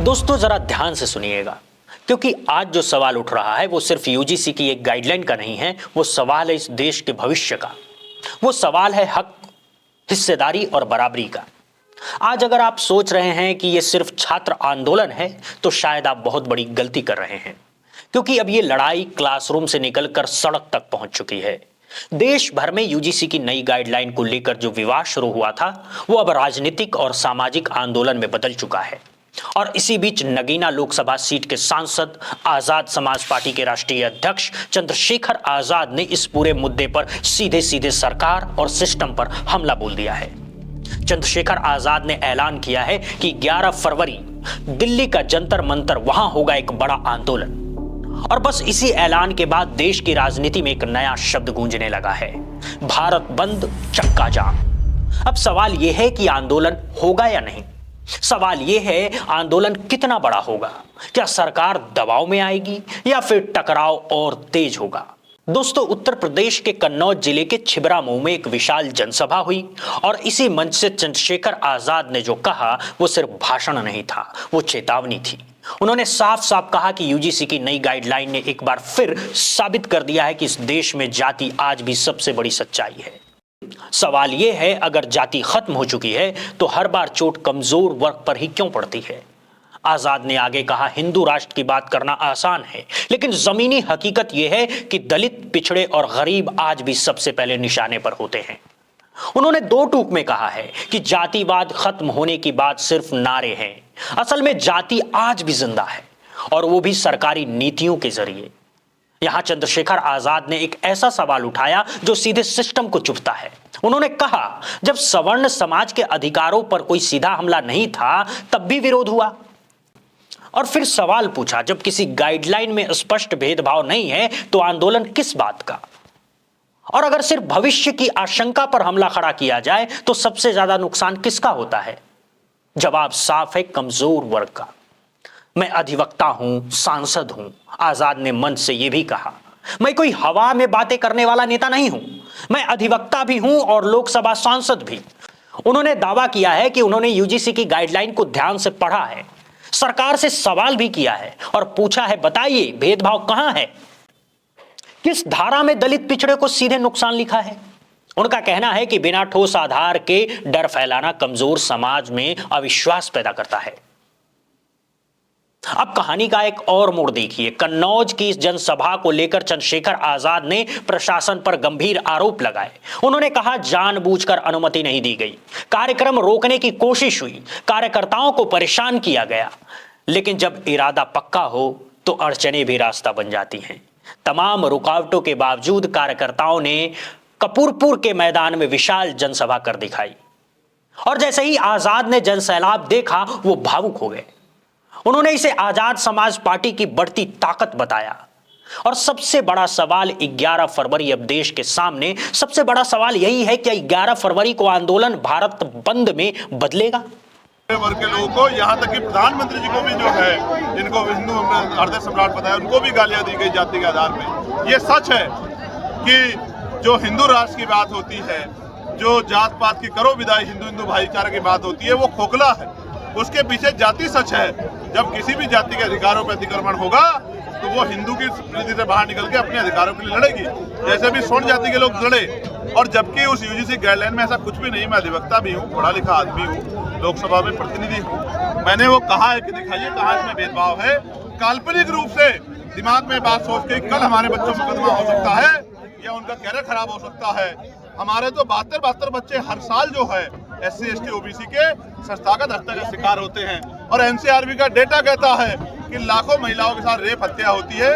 दोस्तों जरा ध्यान से सुनिएगा, क्योंकि आज जो सवाल उठ रहा है वो सिर्फ यूजीसी की एक गाइडलाइन का नहीं है, वो सवाल है इस देश के भविष्य का। वो सवाल है हक, हिस्सेदारी और बराबरी का। आज अगर आप सोच रहे हैं कि ये सिर्फ छात्र आंदोलन है तो शायद आप बहुत बड़ी गलती कर रहे हैं, क्योंकि अब ये लड़ाई क्लासरूम से निकलकर सड़क तक पहुंच चुकी है। देश भर में यूजीसी की नई गाइडलाइन को लेकर जो विवाद शुरू हुआ था वो अब राजनीतिक और सामाजिक आंदोलन में बदल चुका है। और इसी बीच नगीना लोकसभा सीट के सांसद, आजाद समाज पार्टी के राष्ट्रीय अध्यक्ष चंद्रशेखर आजाद ने इस पूरे मुद्दे पर सीधे सीधे सरकार और सिस्टम पर हमला बोल दिया है। चंद्रशेखर आजाद ने ऐलान किया है कि 11 फरवरी दिल्ली का जंतर मंतर वहां होगा एक बड़ा आंदोलन। और बस इसी ऐलान के बाद देश की राजनीति में एक नया शब्द गूंजने लगा है, भारत बंद चक्का जाम। अब सवाल यह है कि आंदोलन होगा या नहीं। सवाल यह है आंदोलन कितना बड़ा होगा, क्या सरकार दबाव में आएगी या फिर टकराव और तेज होगा। दोस्तों, उत्तर प्रदेश के कन्नौज जिले के छिबरामऊ में एक विशाल जनसभा हुई और इसी मंच से चंद्रशेखर आजाद ने जो कहा वो सिर्फ भाषण नहीं था, वो चेतावनी थी। उन्होंने साफ साफ कहा कि यूजीसी की नई गाइडलाइन ने एक बार फिर साबित कर दिया है कि इस देश में जाति आज भी सबसे बड़ी सच्चाई है। सवाल यह है, अगर जाति खत्म हो चुकी है तो हर बार चोट कमजोर वर्ग पर ही क्यों पड़ती है। आजाद ने आगे कहा, हिंदू राष्ट्र की बात करना आसान है, लेकिन जमीनी हकीकत यह है कि दलित, पिछड़े और गरीब आज भी सबसे पहले निशाने पर होते हैं। उन्होंने दो टूक में कहा है कि जातिवाद खत्म होने की बात सिर्फ नारे हैं, असल में जाति आज भी जिंदा है और वो भी सरकारी नीतियों के जरिए। यहां चंद्रशेखर आजाद ने एक ऐसा सवाल उठाया जो सीधे सिस्टम को चुभता है। उन्होंने कहा, जब सवर्ण समाज के अधिकारों पर कोई सीधा हमला नहीं था तब भी विरोध हुआ। और फिर सवाल पूछा, जब किसी गाइडलाइन में स्पष्ट भेदभाव नहीं है तो आंदोलन किस बात का। और अगर सिर्फ भविष्य की आशंका पर हमला खड़ा किया जाए तो सबसे ज्यादा नुकसान किसका होता है। जवाब साफ है, कमजोर वर्ग का। मैं अधिवक्ता हूं, सांसद हूं। आजाद ने मंच से यह भी कहा, मैं कोई हवा में बातें करने वाला नेता नहीं हूं, मैं अधिवक्ता भी हूं और लोकसभा सांसद भी। उन्होंने दावा किया है कि उन्होंने यूजीसी की गाइडलाइन को ध्यान से पढ़ा है, सरकार से सवाल भी किया है और पूछा है, बताइए भेदभाव कहां है, किस धारा में दलित पिछड़े को सीधे नुकसान लिखा है। उनका कहना है कि बिना ठोस आधार के डर फैलाना कमजोर समाज में अविश्वास पैदा करता है। अब कहानी का एक और मोड़ देखिए। कन्नौज की इस जनसभा को लेकर चंद्रशेखर आजाद ने प्रशासन पर गंभीर आरोप लगाए। उन्होंने कहा, जानबूझकर अनुमति नहीं दी गई, कार्यक्रम रोकने की कोशिश हुई, कार्यकर्ताओं को परेशान किया गया। लेकिन जब इरादा पक्का हो तो अड़चनें भी रास्ता बन जाती हैं। तमाम रुकावटों के बावजूद कार्यकर्ताओं ने कपूरपुर के मैदान में विशाल जनसभा कर दिखाई और जैसे ही आजाद ने जनसैलाब देखा वो भावुक हो गए। उन्होंने इसे आजाद समाज पार्टी की बढ़ती ताकत बताया। और सबसे बड़ा सवाल 11 फरवरी अब देश के सामने सबसे बड़ा सवाल यही है कि 11 फरवरी को आंदोलन भारत बंद में बदलेगा। वर्ग के लोगों को, यहाँ तक कि प्रधानमंत्री जी को भी जो है, जिनको हिंदू हृदय सम्राट बताया, उनको भी गालियां दी गई जाति के आधार पे। ये सच है कि जो हिंदू राष्ट्र की बात होती है, जो जात पात की करो विदाई, हिंदू भाईचारे की बात होती है, वो खोखला है। उसके पीछे जाति सच है। जब किसी भी जाति के अधिकारों पर अतिक्रमण होगा तो वो हिंदू की रीति से बाहर निकल के अपने अधिकारों के लिए लड़ेगी, जैसे भी स्वर्ण जाति के लोग लड़े। और जबकि उस यूजीसी गाइडलाइन में ऐसा कुछ भी नहीं। मैं अधिवक्ता भी हूँ, पढ़ा लिखा आदमी हूँ, लोकसभा में प्रतिनिधि हूँ। मैंने वो कहा है कि दिखाइए कहाँ इसमें भेदभाव है। काल्पनिक रूप से दिमाग में बात सोच के कल हमारे बच्चों पर मुकदमा हो सकता है या उनका कैरियर खराब हो सकता है। हमारे तो 72 बच्चे हर साल जो है SC ST OBC के संस्थागत हत्या का शिकार होते हैं। और NCRB का डेटा कहता है कि लाखों महिलाओं के साथ रेप हत्या होती है,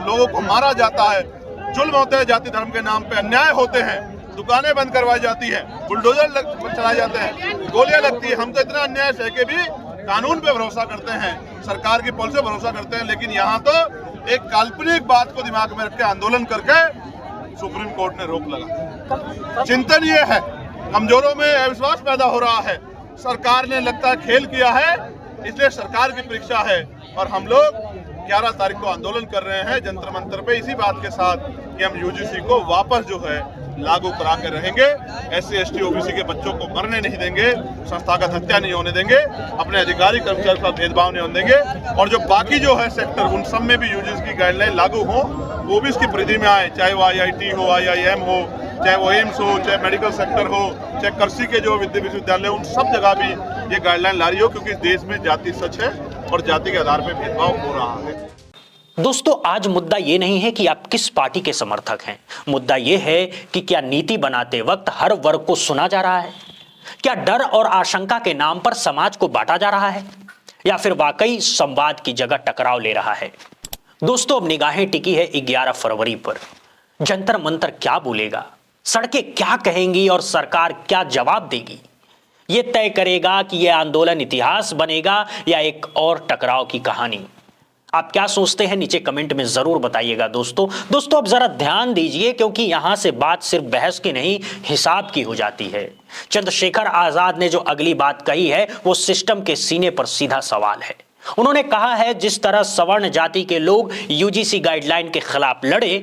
लोगों को मारा जाता है, जुल्म होते हैं, जाति धर्म के नाम पे अन्याय होते हैं, दुकानें बंद करवाई जाती है, बुलडोजर चलाए जाते हैं, गोलियां लगती है। हम तो इतना अन्याय सह के भी कानून पे भरोसा करते हैं, सरकार की पॉलिसी पे भरोसा करते हैं। लेकिन यहाँ तो एक काल्पनिक बात को दिमाग में रख के आंदोलन करके सुप्रीम कोर्ट ने रोक लगा। चिंतन ये है, कमजोरों में अविश्वास पैदा हो रहा है। सरकार ने लगता है खेल किया है, इसलिए सरकार की परीक्षा है। और हम लोग 11 तारीख को आंदोलन कर रहे हैं जंतर मंतर पे, इसी बात के साथ कि हम यूजीसी को वापस जो है लागू करा के रहेंगे। SC ST OBC के बच्चों को मरने नहीं देंगे, संस्थागत हत्या नहीं होने देंगे, अपने अधिकारी कर्मचारी का भेदभाव नहीं होने देंगे, और जो बाकी जो है सेक्टर उन सब में भी यूजीसी की गाइडलाइन लागू हो, वो भी इसकी परिधि में आए, चाहे वो IIT हो, IIM हो, चाहे वो एम्स हो, चाहे मेडिकल सेक्टर हो, चाहे कृषि के जो विश्वविद्यालय, उन सब जगह भी ये गाइडलाइन ला रही हो, क्योंकि इस देश में जाति सच है और जाति के आधार पर भेदभाव हो रहा है। दोस्तों, आज मुद्दा ये नहीं है कि आप किस पार्टी के समर्थक हैं, मुद्दा ये है कि क्या नीति बनाते वक्त हर वर्ग को सुना जा रहा है, क्या डर और आशंका के नाम पर समाज को बांटा जा रहा है, या फिर वाकई संवाद की जगह टकराव ले रहा है। दोस्तों, अब निगाहें टिकी है 11 फरवरी पर। जंतर मंतर क्या बोलेगा, सड़कें क्या कहेंगी और सरकार क्या जवाब देगी, यह तय करेगा कि यह आंदोलन इतिहास बनेगा या एक और टकराव की कहानी। आप क्या सोचते हैं, नीचे कमेंट में जरूर बताइएगा। दोस्तों अब जरा ध्यान दीजिए, क्योंकि यहां से बात सिर्फ बहस की नहीं, हिसाब की हो जाती है। चंद्रशेखर आजाद ने जो अगली बात कही है वो सिस्टम के सीने पर सीधा सवाल है। उन्होंने कहा है, जिस तरह सवर्ण जाति के लोग यूजीसी गाइडलाइन के खिलाफ लड़े,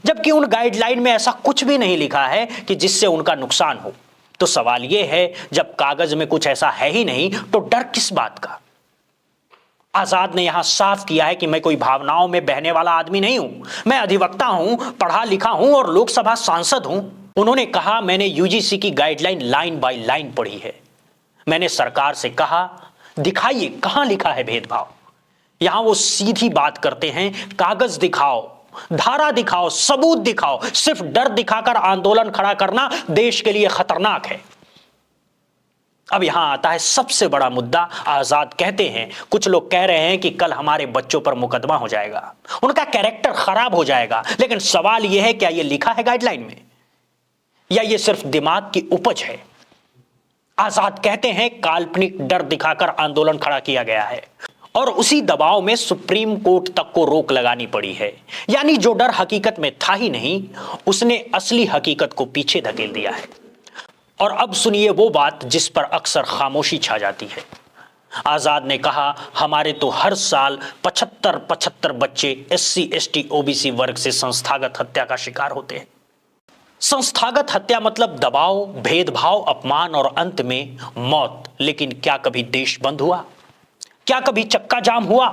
जबकि उन गाइडलाइन में ऐसा कुछ भी नहीं लिखा है कि जिससे उनका नुकसान हो, तो सवाल यह है, जब कागज में कुछ ऐसा है ही नहीं तो डर किस बात का। आजाद ने यहां साफ किया है कि मैं कोई भावनाओं में बहने वाला आदमी नहीं हूं, मैं अधिवक्ता हूं, पढ़ा लिखा हूं और लोकसभा सांसद हूं। उन्होंने कहा, मैंने यूजीसी की गाइडलाइन लाइन बाय लाइन पढ़ी है। मैंने सरकार से कहा, दिखाइए कहां लिखा है भेदभाव। यहां वो सीधी बात करते हैं, कागज दिखाओ, धारा दिखाओ, सबूत दिखाओ। सिर्फ डर दिखाकर आंदोलन खड़ा करना देश के लिए खतरनाक है। अब यहां आता है सबसे बड़ा मुद्दा। आजाद कहते हैं, कुछ लोग कह रहे हैं कि कल हमारे बच्चों पर मुकदमा हो जाएगा, उनका कैरेक्टर खराब हो जाएगा। लेकिन सवाल यह है, क्या यह लिखा है गाइडलाइन में या यह सिर्फ दिमाग की उपज है। आजाद कहते हैं, काल्पनिक डर दिखाकर आंदोलन खड़ा किया गया है और उसी दबाव में सुप्रीम कोर्ट तक को रोक लगानी पड़ी है। यानी जो डर हकीकत में था ही नहीं, उसने असली हकीकत को पीछे धकेल दिया है। और अब सुनिए वो बात जिस पर अक्सर खामोशी छा जाती है। आजाद ने कहा, हमारे तो हर साल 75 बच्चे SC ST OBC वर्ग से संस्थागत हत्या का शिकार होते हैं। संस्थागत हत्या मतलब दबाव, भेदभाव, अपमान और अंत में मौत। लेकिन क्या कभी देश बंद हुआ? क्या कभी चक्का जाम हुआ?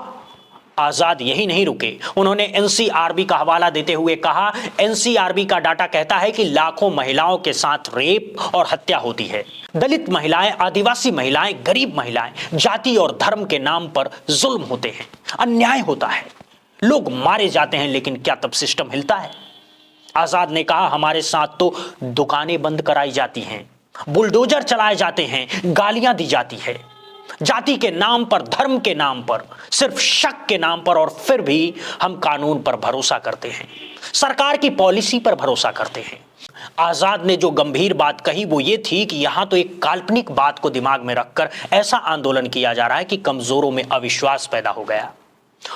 आजाद यही नहीं रुके। उन्होंने NCRB का हवाला देते हुए कहा, NCRB का डाटा कहता है कि लाखों महिलाओं के साथ रेप और हत्या होती है। दलित महिलाएं, आदिवासी महिलाएं, गरीब महिलाएं, जाति और धर्म के नाम पर जुल्म होते हैं, अन्याय होता है, लोग मारे जाते हैं। लेकिन क्या तब सिस्टम हिलता है? आजाद ने कहा, हमारे साथ तो दुकानें बंद कराई जाती हैं, बुलडोजर चलाए जाते हैं, गालियां दी जाती है, जाति के नाम पर, धर्म के नाम पर, सिर्फ शक के नाम पर। और फिर भी हम कानून पर भरोसा करते हैं, सरकार की पॉलिसी पर भरोसा करते हैं। आजाद ने जो गंभीर बात कही वो ये थी कि यहां तो एक काल्पनिक बात को दिमाग में रखकर ऐसा आंदोलन किया जा रहा है कि कमजोरों में अविश्वास पैदा हो गया।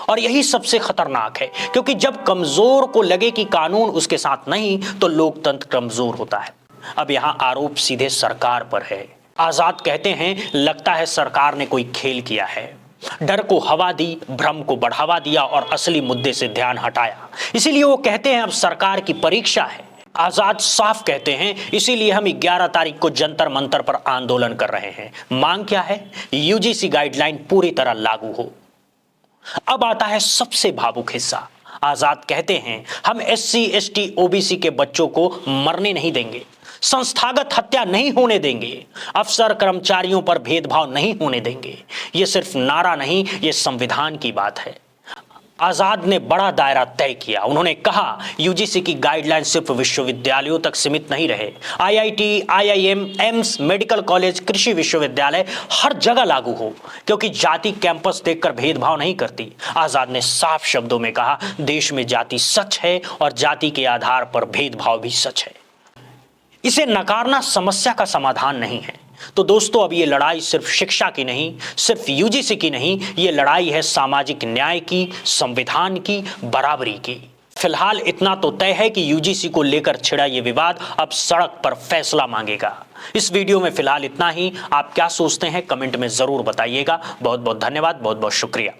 और यही सबसे खतरनाक है, क्योंकि जब कमजोर को लगे कि कानून उसके साथ नहीं, तो लोकतंत्र कमजोर होता है। अब यहां आरोप सीधे सरकार पर है। आजाद कहते हैं, लगता है सरकार ने कोई खेल किया है, डर को हवा दी, भ्रम को बढ़ावा दिया और असली मुद्दे से ध्यान हटाया। इसीलिए वो कहते हैं अब सरकार की परीक्षा है। आजाद साफ कहते हैं, इसीलिए हम 11 तारीख को जंतर मंतर पर आंदोलन कर रहे हैं। मांग क्या है? यूजीसी गाइडलाइन पूरी तरह लागू हो। अब आता है सबसे भावुक हिस्सा। आजाद कहते हैं, हम SC ST OBC के बच्चों को मरने नहीं देंगे, संस्थागत हत्या नहीं होने देंगे, अफसर कर्मचारियों पर भेदभाव नहीं होने देंगे। यह सिर्फ नारा नहीं, यह संविधान की बात है। आजाद ने बड़ा दायरा तय किया। उन्होंने कहा, यूजीसी की गाइडलाइन सिर्फ विश्वविद्यालयों तक सीमित नहीं रहे, IIT, IIM, AIIMS, medical college, कृषि विश्वविद्यालय, हर जगह लागू हो, क्योंकि जाति कैंपस देखकर भेदभाव नहीं करती। आजाद ने साफ शब्दों में कहा, देश में जाति सच है और जाति के आधार पर भेदभाव भी सच है। इसे नकारना समस्या का समाधान नहीं है। तो दोस्तों, अब ये लड़ाई सिर्फ शिक्षा की नहीं, सिर्फ यूजीसी की नहीं, ये लड़ाई है सामाजिक न्याय की, संविधान की, बराबरी की। फिलहाल इतना तो तय है कि यूजीसी को लेकर छिड़ा ये विवाद अब सड़क पर फैसला मांगेगा। इस वीडियो में फिलहाल इतना ही। आप क्या सोचते हैं कमेंट में जरूर बताइएगा। बहुत बहुत धन्यवाद, बहुत बहुत शुक्रिया।